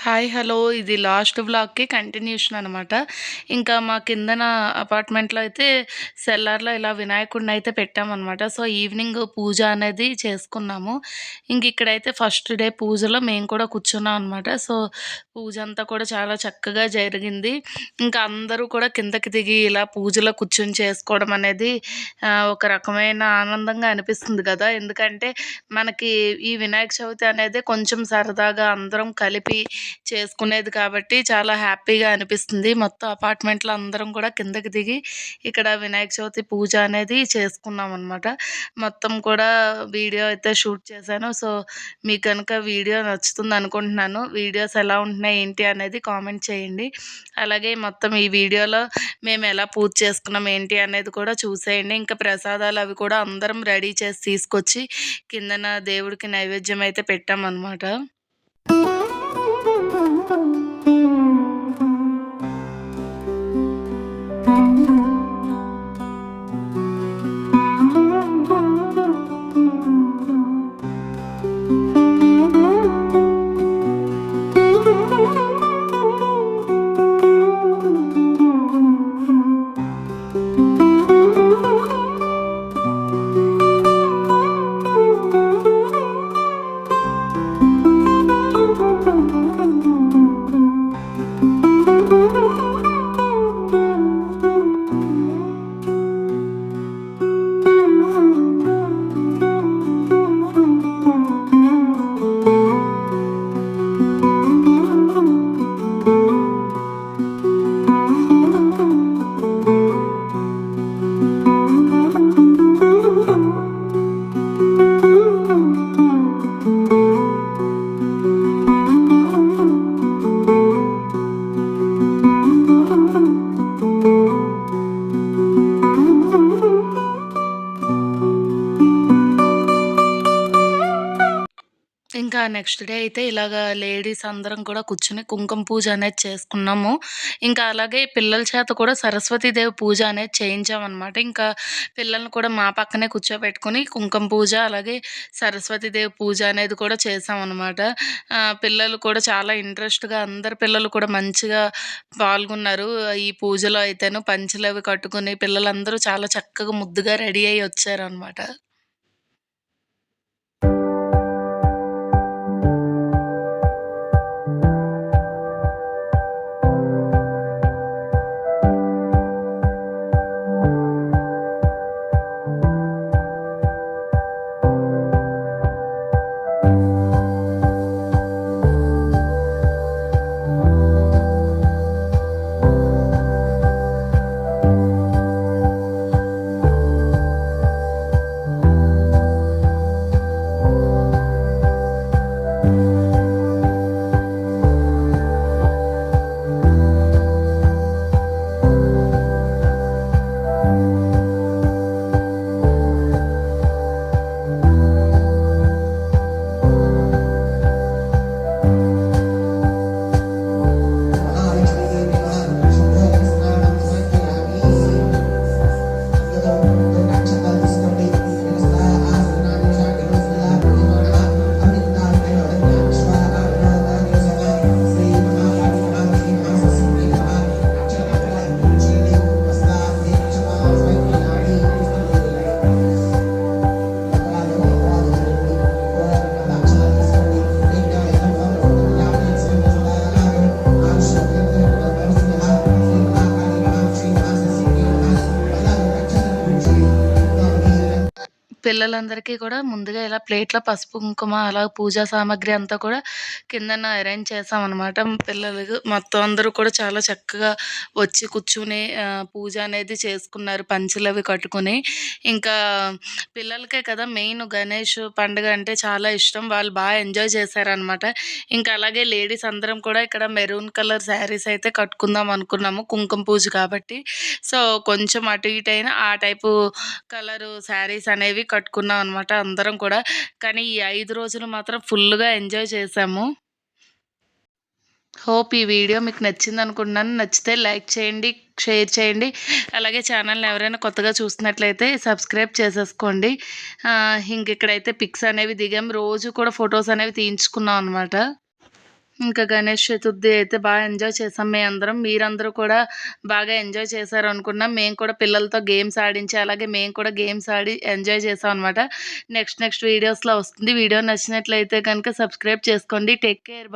Hi! Hello! ఇది last వ్లాగ్‌కి continuation అనమాట. ఇంకా మా కిందన అపార్ట్మెంట్‌లో అయితే సెల్లార్‌లో ఇలా వినాయకుడినైతే పెట్టామనమాట. సో, ఈవినింగ్ పూజ అనేది చేసుకున్నాము. ఇక్కడైతే ఫస్ట్ డే పూజలో మేము కూడా కూర్చున్నాం అనమాట. సో, పూజ అంతా కూడా చాలా చక్కగా జరిగింది. ఇంకా అందరూ కూడా కిందకి దిగి ఇలా పూజలో కూర్చొని చేసుకోవడం అనేది ఒక రకమైన ఆనందంగా అనిపిస్తుంది కదా! ఎందుకంటే మనకి ఈ వినాయక చవితి అనేది కొంచెం సరదాగా అందరం కలిపి చేసుకునేది కాబట్టి చాలా హ్యాపీగా అనిపిస్తుంది. మొత్తం అపార్ట్మెంట్‌లో అందరం కూడా కిందకి దిగి ఇక్కడ వినాయక చవితి పూజ అనేది చేసుకున్నామనమాట. మొత్తం కూడా వీడియో అయితే షూట్ చేశాను. సో, మీకు గనుక వీడియో నచ్చుతుందనుకుంటున్నాను. వీడియోస్ ఎలా ఉంటున్నాయి ఏంటి అనేది కామెంట్ చేయండి. అలాగే మొత్తం ఈ వీడియోలో మేమెలా పూజ చేసుకున్నాం ఏంటి అనేది కూడా చూసేయండి. ఇంకా ప్రసాదాలు అవి కూడా అందరం రెడీ చేసి తీసుకొచ్చి కిందన దేవుడికి నైవేద్యం అయితే పెట్టామనమాట. ఇంకా నెక్స్ట్ డే అయితే ఇలాగా లేడీస్ అందరం కూడా కూర్చొని కుంకుమ పూజ అనేది చేసుకున్నాము. ఇంకా అలాగే పిల్లల చేత కూడా సరస్వతీదేవి పూజ అనేది చేయించామనమాట. ఇంకా పిల్లల్ని కూడా మా పక్కనే కూర్చోబెట్టుకొని కుంకుమ పూజ, అలాగే సరస్వతీదేవి పూజ అనేది కూడా చేశామనమాట. పిల్లలు కూడా చాలా ఇంట్రెస్ట్‌గా అందరు పిల్లలు కూడా మంచిగా పాల్గొన్నారు. ఈ పూజలో అయితేను పంచెలవి కట్టుకొని పిల్లలందరూ చాలా చక్కగా ముద్దుగా రెడీ అయ్యి వచ్చారనమాట. పిల్లలందరికీ కూడా ముందుగా ఇలా ప్లేట్‌లో పసుపు, కుంకుమ అలా పూజా సామాగ్రి అంతా కూడా కిందన అరేంజ్ చేశామనమాట. పిల్లలు మొత్తం అందరూ కూడా చాలా చక్కగా వచ్చి కూర్చుని పూజ అనేది చేసుకున్నారు పంచెలవి కట్టుకొని. ఇంకా పిల్లలకే కదా మెయిన్ గణేష్ పండుగ అంటే చాలా ఇష్టం. వాళ్ళు ఎంజాయ్ చేశారనమాట. ఇంకా అలాగే లేడీస్ అందరం కూడా ఇక్కడ మెరూన్ కలర్ శారీస్ అయితే కట్టుకుందాం అనుకున్నాము కుంకుమ పూజ కాబట్టి. సో, కొంచెం అటు ఇటు అయినా ఆ టైపు కలరు శారీస్ అనేవి కట్టుకున్నాం అనమాట అందరం కూడా. కానీ ఈ 5 రోజులు మాత్రం ఫుల్లుగా ఎంజాయ్ చేశాము. హోప్ ఈ వీడియో మీకు నచ్చిందనుకుంటున్నాను. నచ్చితే లైక్ చేయండి, షేర్ చేయండి. అలాగే ఛానల్‌ని ఎవరైనా కొత్తగా చూస్తున్నట్లయితే సబ్స్క్రైబ్ చేసేసుకోండి. ఇక్కడైతే పిక్స్ అనేవి దిగాం. రోజు కూడా ఫోటోస్ అనేవి తీయించుకున్నాం అనమాట. ఇంకా గణేష్ చతుర్థి అయితే ఎంజాయ్ చేసాం మేమందరం. మీరందరూ కూడా బాగా ఎంజాయ్ చేశారనుకున్నాం. మేము కూడా పిల్లలతో గేమ్స్ ఆడించి, అలాగే మేము కూడా గేమ్స్ ఆడి ఎంజాయ్ చేసామనమాట. నెక్స్ట్ వీడియోస్‌లో వస్తుంది. వీడియో నచ్చినట్లయితే గనుక సబ్స్క్రైబ్ చేసుకోండి. Take care.